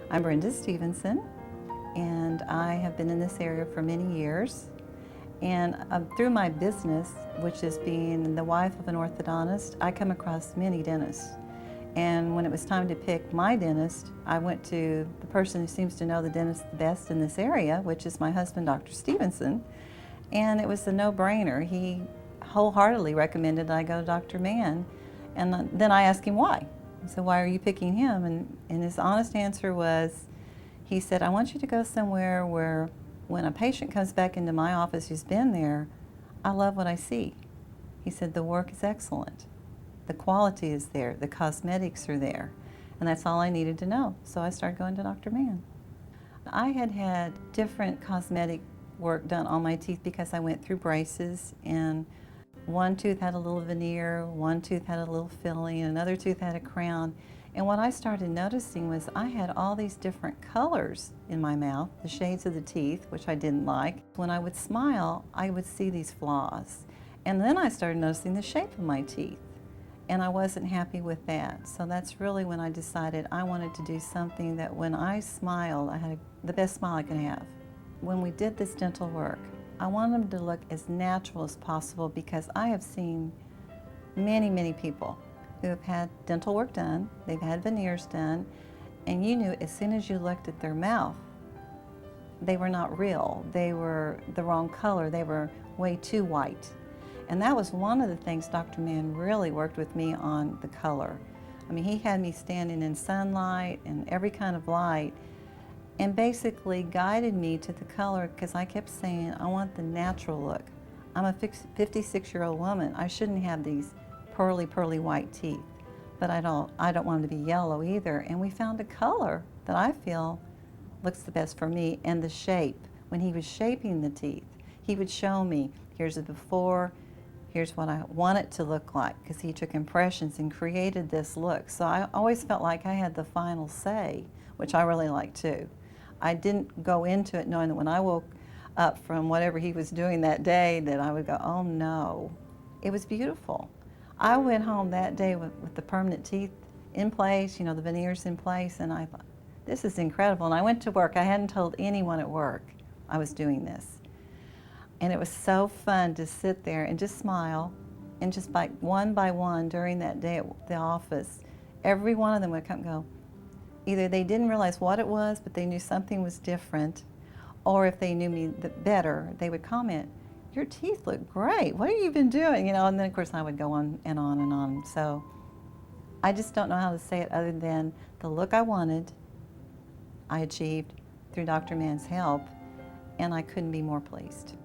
I'm Brenda Stevenson, and I have been in this area for many years. And through my business, which is being the wife of an orthodontist, I come across many dentists. And when it was time to pick my dentist, I went to the person who seems to know the dentist the best in this area, which is my husband, Dr. Stevenson. And it was a no-brainer. He wholeheartedly recommended I go to Dr. Mann. And then I asked him why. I said, why are you picking him? And his honest answer was, he said, I want you to go somewhere where when a patient comes back into my office who's been there, I love what I see. He said, the work is excellent. The quality is there. The cosmetics are there. And that's all I needed to know. So I started going to Dr. Mann. I had had different cosmetic work done on my teeth because I went through braces, and one tooth had a little veneer, one tooth had a little filling, another tooth had a crown. And what I started noticing was I had all these different colors in my mouth, the shades of the teeth, which I didn't like. When I would smile, I would see these flaws. And then I started noticing the shape of my teeth, and I wasn't happy with that. So that's really when I decided I wanted to do something that when I smiled, I had the best smile I could have. When we did this dental work, I wanted them to look as natural as possible because I have seen many, many people who have had dental work done, they've had veneers done, and you knew as soon as you looked at their mouth, they were not real. They were the wrong color. They were way too white. And that was one of the things Dr. Mann really worked with me on, the color. I mean, he had me standing in sunlight and every kind of light and basically guided me to the color because I kept saying, I want the natural look. I'm a 56-year-old woman. I shouldn't have these pearly, pearly white teeth, but I don't want them to be yellow either. And we found a color that I feel looks the best for me, and the shape. When he was shaping the teeth, he would show me, here's the before, here's what I want it to look like, because he took impressions and created this look. So I always felt like I had the final say, which I really like too. I didn't go into it knowing that when I woke up from whatever he was doing that day that I would go, oh no. It was beautiful. I went home that day with the permanent teeth in place, you know, the veneers in place, and I thought, this is incredible. And I went to work. I hadn't told anyone at work I was doing this. And it was so fun to sit there and just smile, and just by one during that day at the office, every one of them would come and go, either they didn't realize what it was, but they knew something was different, or if they knew me better, they would comment, your teeth look great. What have you been doing? You know, and then of course I would go on and on and on. So I just don't know how to say it other than the look I wanted, I achieved through Dr. Mann's help, and I couldn't be more pleased.